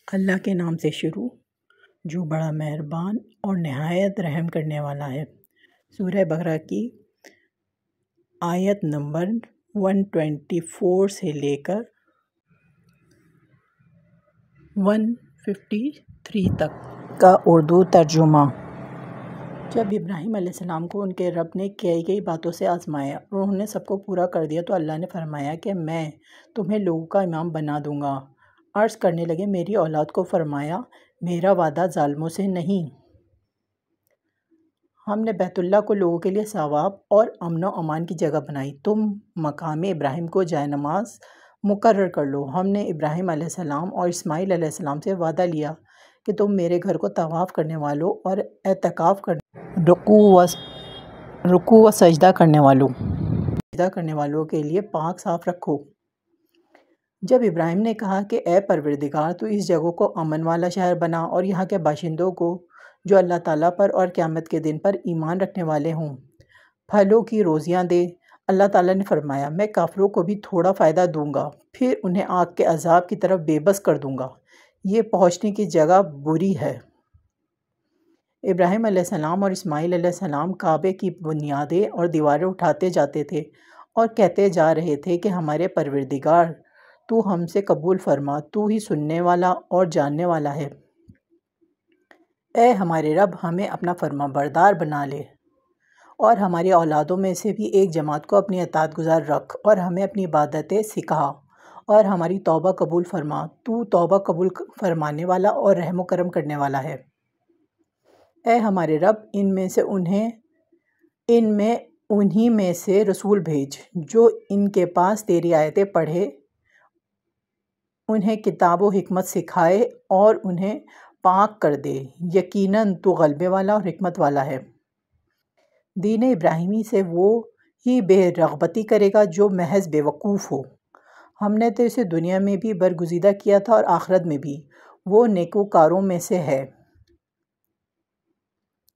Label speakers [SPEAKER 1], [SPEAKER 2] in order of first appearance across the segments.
[SPEAKER 1] اللہ کے نام سے شروع جو بڑا مہربان اور نہایت رحم کرنے والا ہے۔ سورہ بقرہ کی آیت نمبر 124 سے لے کر 153 تک کا اردو ترجمہ۔ جب ابراہیم علیہ السلام کو ان کے رب نے کئی باتوں سے آزمایا اور انہوں نے سب کو پورا کر دیا تو اللہ نے فرمایا کہ میں تمہیں لوگوں کا امام بنا دوں گا۔ عرض کرنے لگے میری اولاد کو فرمایا میرا وعدہ ظالموں سے نہیں۔ ہم نے بیت اللہ کو لوگوں کے لیے ثواب اور امن و امان کی جگہ بنائی، تم مقام ابراہیم کو جائے نماز مقرر کر لو۔ ہم نے ابراہیم علیہ السلام اور اسماعیل علیہ السلام سے وعدہ لیا کہ تم میرے گھر کو طواف کرنے والوں اور اعتکاف رکوع و سجدہ کرنے والوں کے لیے پاک صاف رکھو۔ جب ابراہیم نے کہا کہ اے پروردگار تو اس جگہ کو امن والا شہر بنا اور یہاں کے باشندوں کو جو اللہ تعالیٰ پر اور قیامت کے دن پر ایمان رکھنے والے ہوں پھلوں کی روزیاں دے۔ اللہ تعالیٰ نے فرمایا میں کافروں کو بھی تھوڑا فائدہ دوں گا پھر انہیں آگ کے عذاب کی طرف بے بس کر دوں گا، یہ پہنچنے کی جگہ بری ہے۔ ابراہیم علیہ السلام اور اسماعیل علیہ السلام کعبے کی بنیادیں اور دیواریں اٹھاتے جاتے تھے اور کہتے جا رہے تھے کہ ہمارے پروردگار تو ہم سے قبول فرما، تو ہی سننے والا اور جاننے والا ہے۔ اے ہمارے رب ہمیں اپنا فرما بردار بنا لے اور ہماری اولادوں میں سے بھی ایک جماعت کو اپنی اطاعت گزار رکھ اور ہمیں اپنی عبادتیں سکھا اور ہماری توبہ قبول فرما، تو توبہ قبول فرمانے والا اور رحم و کرم کرنے والا ہے۔ اے ہمارے رب انہی میں سے رسول بھیج جو ان کے پاس تیری آیتیں پڑھے، انہیں کتاب و حکمت سکھائے اور انہیں پاک کر دے، یقیناً تو غلبے والا اور حکمت والا ہے۔ دین ابراہیمی سے وہ ہی بے رغبتی کرے گا جو محض بے وقوف ہو۔ ہم نے تو اسے دنیا میں بھی برگزیدہ کیا تھا اور آخرت میں بھی وہ نیکوکاروں میں سے ہے۔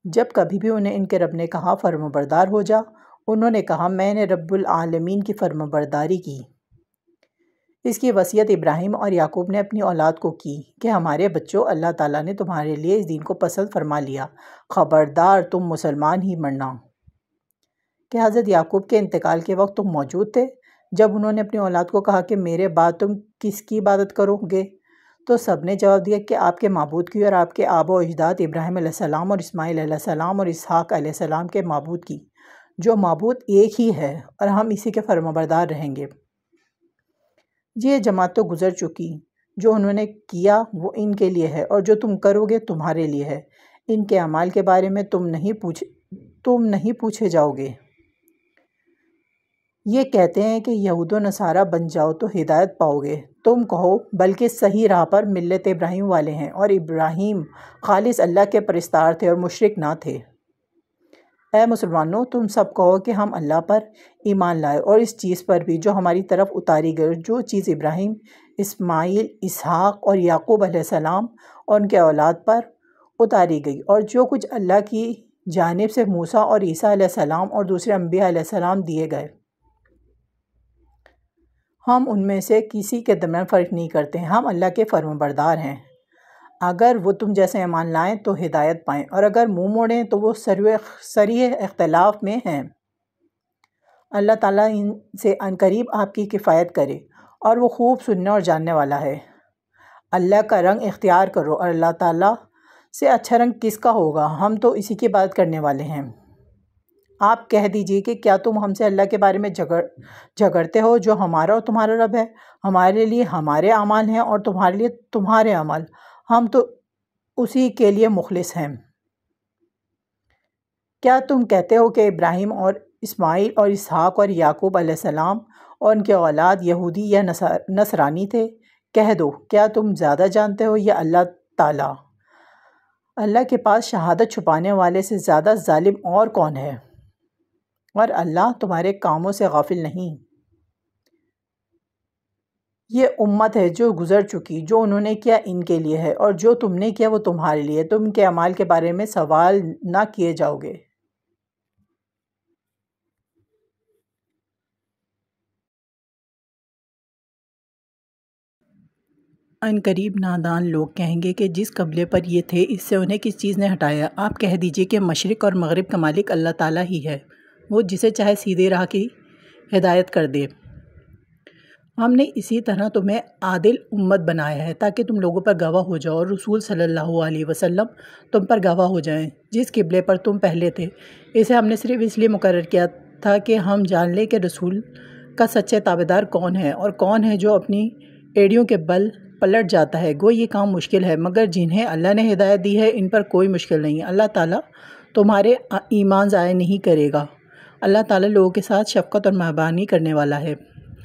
[SPEAKER 1] جب کبھی بھی انہیں ان کے رب نے کہا فرمانبردار ہو جا، انہوں نے کہا میں نے رب العالمین کی فرمانبرداری کی۔ اس کی وصیت ابراہیم اور یعقوب نے اپنی اولاد کو کی کہ ہمارے بچوں اللہ تعالیٰ نے تمہارے لیے اس دین کو پسند فرما لیا، خبردار تم مسلمان ہی مرنا۔ کہ حضرت یعقوب کے انتقال کے وقت تم موجود تھے جب انہوں نے اپنی اولاد کو کہا کہ میرے بعد تم کس کی عبادت کرو گے؟ تو سب نے جواب دیا کہ آپ کے معبود کی اور آپ کے آبا و اجداد ابراہیم علیہ السلام اور اسماعیل علیہ السلام اور اسحاق علیہ السلام کے معبود کی، جو معبود ایک ہی ہے اور ہم اسی کے فرمانبردار رہیں گے۔ یہ جماعت تو گزر چکی، جو انہوں نے کیا وہ ان کے لیے ہے اور جو تم کرو گے تمہارے لیے ہے، ان کے اعمال کے بارے میں تم نہیں پوچھے جاؤ گے۔ یہ کہتے ہیں کہ یہود و نصارہ بن جاؤ تو ہدایت پاؤ گے، تم کہو بلکہ صحیح راہ پر ملت ابراہیم والے ہیں اور ابراہیم خالص اللہ کے پرستار تھے اور مشرک نہ تھے۔ اے مسلمانوں تم سب کہو کہ ہم اللہ پر ایمان لائے اور اس چیز پر بھی جو ہماری طرف اتاری گئی، جو چیز ابراہیم، اسماعیل، اسحاق اور یعقوب علیہ السلام اور ان کے اولاد پر اتاری گئی، اور جو کچھ اللہ کی جانب سے موسیٰ اور عیسیٰ علیہ السلام اور دوسرے انبیاء علیہ السلام دیے گئے۔ ہم ان میں سے کسی کے درمیان فرق نہیں کرتے، ہم اللہ کے فرمانبردار ہیں۔ اگر وہ تم جیسے ایمان لائیں تو ہدایت پائیں اور اگر منہ موڑیں تو وہ صریح اختلاف میں ہیں۔ اللہ تعالیٰ ان سے عنقریب آپ کی کفایت کرے اور وہ خوب سننے اور جاننے والا ہے۔ اللہ کا رنگ اختیار کرو اور اللہ تعالیٰ سے اچھا رنگ کس کا ہوگا، ہم تو اسی کی عبادت کرنے والے ہیں۔ آپ کہہ دیجئے کہ کیا تم ہم سے اللہ کے بارے میں جھگڑتے ہو جو ہمارا اور تمہارا رب ہے؟ ہمارے لیے ہمارے اعمال ہیں اور تمہارے لیے تمہارے اعمال، ہم تو اسی کے لیے مخلص ہیں۔ کیا تم کہتے ہو کہ ابراہیم اور اسماعیل اور اسحاق اور یعقوب علیہ السلام اور ان کے اولاد یہودی یا نصرانی تھے؟ کہہ دو کیا تم زیادہ جانتے ہو یا اللہ تعالیٰ؟ اللہ کے پاس شہادت چھپانے والے سے زیادہ ظالم اور کون ہے؟ اور اللہ تمہارے کاموں سے غافل نہیں۔ یہ امت ہے جو گزر چکی، جو انہوں نے کیا ان کے لیے ہے اور جو تم نے کیا وہ تمہارے لیے، تم ان کے اعمال کے بارے میں سوال نہ کیے جاؤ گے۔ ان قریب نادان لوگ کہیں گے کہ جس قبلے پر یہ تھے اس سے انہیں کس چیز نے ہٹایا۔ آپ کہہ دیجئے کہ مشرق اور مغرب کا مالک اللہ تعالیٰ ہی ہے، وہ جسے چاہے سیدھے راہ کی ہدایت کر دے۔ ہم نے اسی طرح تمہیں عادل امت بنایا ہے تاکہ تم لوگوں پر گواہ ہو جاؤ اور رسول صلی اللہ علیہ وسلم تم پر گواہ ہو جائیں۔ جس قبلے پر تم پہلے تھے اسے ہم نے صرف اس لیے مقرر کیا تھا کہ ہم جان لیں کہ رسول کا سچے تابعدار کون ہے اور کون ہے جو اپنی ایڑیوں کے بل پلٹ جاتا ہے۔ گو یہ کام مشکل ہے مگر جنہیں اللہ نے ہدایت دی ہے ان پر کوئی مشکل نہیں۔ اللہ تعالیٰ تمہارے ایمان ضائع نہیں کرے گا۔ اللہ تعالیٰ لوگوں کے ساتھ شفقت اور مہربانی کرنے والا ہے۔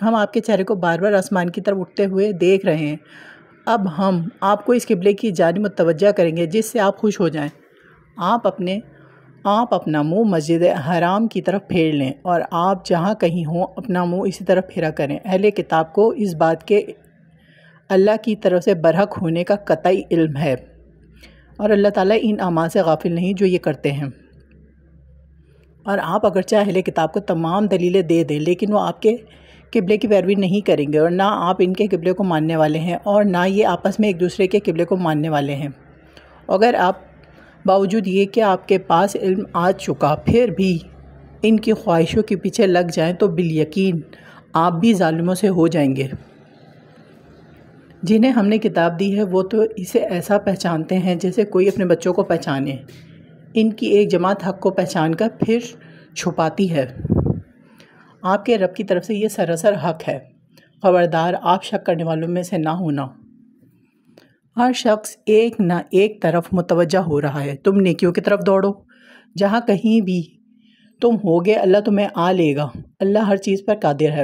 [SPEAKER 1] ہم آپ کے چہرے کو بار بار آسمان کی طرف اٹھتے ہوئے دیکھ رہے ہیں۔ اب ہم آپ کو اس قبلے کی جانب متوجہ کریں گے جس سے آپ خوش ہو جائیں۔ آپ اپنا منہ مسجد حرام کی طرف پھیر لیں اور آپ جہاں کہیں ہوں اپنا منہ اسی طرف پھیرا کریں۔ اہل کتاب کو اس بات کے اللہ کی طرف سے برحق ہونے کا قطعی علم ہے اور اللہ تعالیٰ ان اعمال سے غافل نہیں جو یہ کرتے ہیں۔ اور آپ اگرچہ اہل کتاب کو تمام دلیلیں دے دیں لیکن وہ آپ کے قبلے کی پیروی نہیں کریں گے اور نہ آپ ان کے قبلے کو ماننے والے ہیں اور نہ یہ آپس میں ایک دوسرے کے قبلے کو ماننے والے ہیں۔ اگر آپ باوجود یہ کہ آپ کے پاس علم آ چکا پھر بھی ان کی خواہشوں کے پیچھے لگ جائیں تو بالیقین آپ بھی ظالموں سے ہو جائیں گے۔ جنہیں ہم نے کتاب دی ہے وہ تو اسے ایسا پہچانتے ہیں جیسے کوئی اپنے بچوں کو پہچانے۔ ان کی ایک جماعت حق کو پہچان کر پھر چھپاتی ہے۔ آپ کے رب کی طرف سے یہ سراسر حق ہے۔ خبردار آپ شک کرنے والوں میں سے نہ ہونا۔ ہر شخص ایک نہ ایک طرف متوجہ ہو رہا ہے۔ تم نیکیوں کی طرف دوڑو۔ جہاں کہیں بھی تم ہوگے اللہ تمہیں آ لے گا۔ اللہ ہر چیز پر قادر ہے۔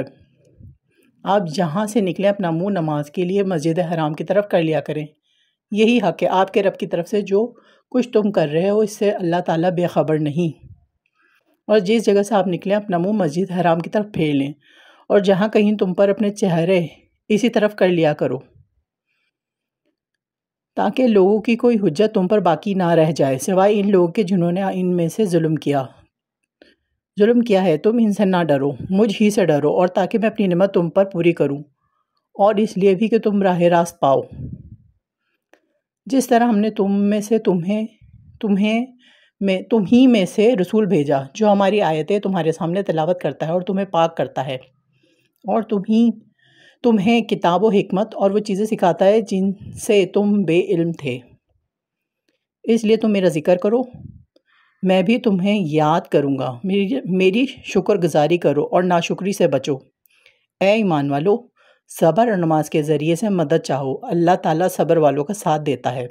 [SPEAKER 1] آپ جہاں سے نکلیں اپنا منہ نماز کے لیے مسجد حرام کی طرف کر لیا کریں۔ یہی حق ہے آپ کے رب کی طرف سے۔ جو کچھ تم کر رہے ہو اس سے اللہ تعالیٰ بے خبر نہیں۔ اور جس جگہ سے آپ نکلیں اپنا منہ مسجد حرام کی طرف پھیر لیں اور جہاں کہیں تم پر اپنے چہرے اسی طرف کر لیا کرو تاکہ لوگوں کی کوئی حجت تم پر باقی نہ رہ جائے سوائے ان لوگوں کے جنہوں نے ان میں سے ظلم کیا ہے۔ تم ان سے نہ ڈرو، مجھ ہی سے ڈرو اور تاکہ میں اپنی نعمت تم پر پوری کروں اور اس لیے بھی کہ تم راہ راست پاؤ۔ جس طرح ہم نے تم ہی میں سے رسول بھیجا جو ہماری آیتیں تمہارے سامنے تلاوت کرتا ہے اور تمہیں پاک کرتا ہے اور تمہیں کتاب و حکمت اور وہ چیزیں سکھاتا ہے جن سے تم بے علم تھے۔ اس لیے تم میرا ذکر کرو، میں بھی تمہیں یاد کروں گا۔ میری شکر گزاری کرو اور ناشکری سے بچو۔ اے ایمان والو، صبر اور نماز کے ذریعے سے مدد چاہو، اللہ تعالیٰ صبر والوں کا ساتھ دیتا ہے۔